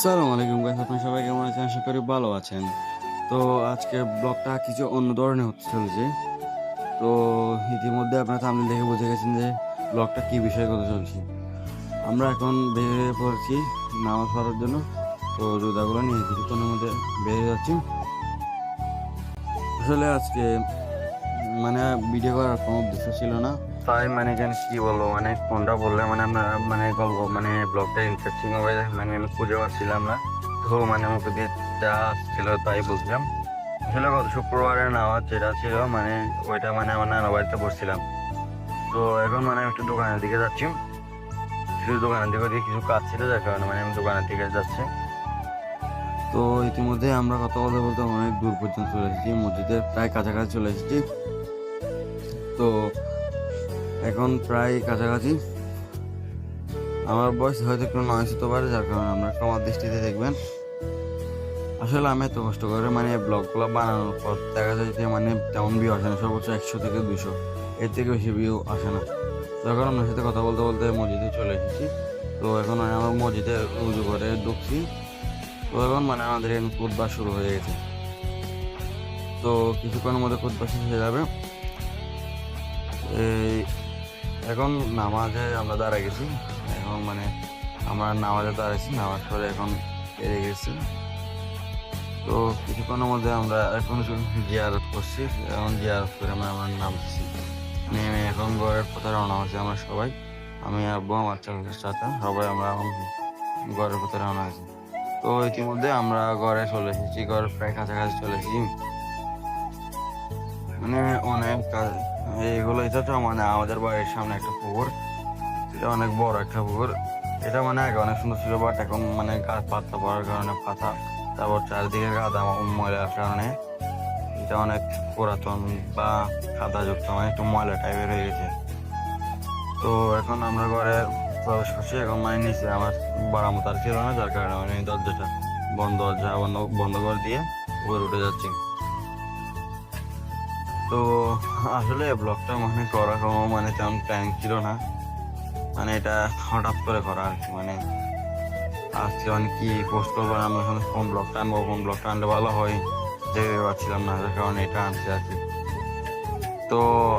আসসালামু আলাইকুম গাইস, আপনারা সবাই কেমন আছেন? আশা করি ভালো আছেন। তো আজকে ব্লগটা কিছু অন্য ধরনের হতে চলেছে। তো ইতিমধ্যে আপনারা থাম্বনেল দেখে বুঝে গেছেন যে ব্লগটা কি বিষয়ে কথা চলছে। আমরা এখন বেরিয়ে পড়েছি নামাজ পড়ার জন্য। তো জুতাগুলো নিয়ে কিছুক্ষণের মধ্যে বেরিয়ে যাচ্ছি। আসলে আজকে মানে ভিডিও করার কোনো উদ্দেশ্য ছিল না, তাই এখানে কি বলবো, কোনটা বললে আপনার গল্প ব্লগটা ইন্টারেস্টিং হবে আমি খুঁজে পাচ্ছিলাম না। তো মুখে দিয়ে যা ছিল তাই বলছিলাম। আসলে গত শুক্রবারের নামাজ যেটা ছিল ওইটা আমার নানা বাড়িতে পড়ছিলাম। তো এখন আমি একটু দোকানের দিকে যাচ্ছি। কিছু দোকানের দিকে কিছু কাজ ছিল, যার কারণে আমি দোকানের দিকে যাচ্ছি। তো ইতিমধ্যে আমরা কথা বলতে বলতে অনেক দূর পর্যন্ত চলে এসেছি, মসজিদের প্রায় কাছাকাছি চলে এসেছি। তো এখন প্রায় কাছাকাছি। আমার বয়স হয়তো একটু নয়েস হতে পারে, যার কারণে আপনারা ক্ষমার দৃষ্টিতে দেখবেন। আসলে আমি এত কষ্ট করে ব্লগগুলো বানানোর পর দেখা যায় যে তেমন ভিউ আসে না, সর্বোচ্চ 100 থেকে 200, এর থেকে বেশি ভিউ আসে না। তো এখন আপনার সাথে কথা বলতে বলতে মসজিদে চলে এসেছি। তো এখন আমার মসজিদে উজু করে ঢুকছি। তো এখন আমাদের এখানে খুতবা শুরু হয়ে গেছে। তো কিছুক্ষণের মধ্যে খুতবা শেষ হয়ে যাবে। এই এখন নামাজে আমরা দাঁড়ায় গেছি। এখন আমরা নামাজে দাঁড়াইছি, নামাজ পরে এখন বেরিয়ে গেছি। তো কিছুক্ষণের মধ্যে আমরা এখন জিয়ারত করছি। এখন জিয়ারত করে আমরা নামছি। নেমে এখন ঘরের পথে রওনা হয়েছি আমরা সবাই। আমি, আব্বু, আমার চাচা সবাই আমরা এখন ঘরের পথে রওনা হয়েছি। তো ইতিমধ্যে আমরা ঘরে চলে এসেছি, ঘরের প্রায় কাছাকাছি চলে এসেছি। অনেক কাজ এইগুলো। এটা তো আমাদের বাড়ির সামনে একটা পুকুর, এটা অনেক বড় একটা পুকুর। এটা আগে অনেক সুন্দর ছিল, বাট এখন গাছ পাতা পড়ার কারণে পাতা, তারপর চারিদিকে কাদা ময়লার কারণে এটা অনেক পুরাতন বা কাদাযুক্ত, একটু ময়লা টাইপের হয়ে গেছে। তো এখন আমরা ঘরে প্রবেশ করছি। এখন নিচে আমার বারামত আর ছিল না, যার কারণে দরজা বন্ধ করে দিয়ে উপরে উঠে যাচ্ছি। তো আসলে ব্লগটা করা কোনো তেমন প্ল্যান ছিল না, এটা হঠাৎ করে করা আর কি। আজকে কি পোস্ট করবো, আমরা কোন ব্লগটা আনবো, কোন ব্লগটা আনলে ভালো হয় ভেবে পাচ্ছিলাম না, যার কারণে এটা আনছি আর কি। তো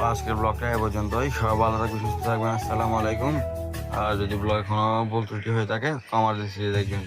আজকের ব্লগটা এ পর্যন্তই। সবাই ভালো থাকবেন, সুস্থ থাকবেন। আসসালামু আলাইকুম। আর যদি ব্লগে কোনো ভুল ত্রুটি হয়ে থাকে ক্ষমার দৃষ্টিতে দেখবেন।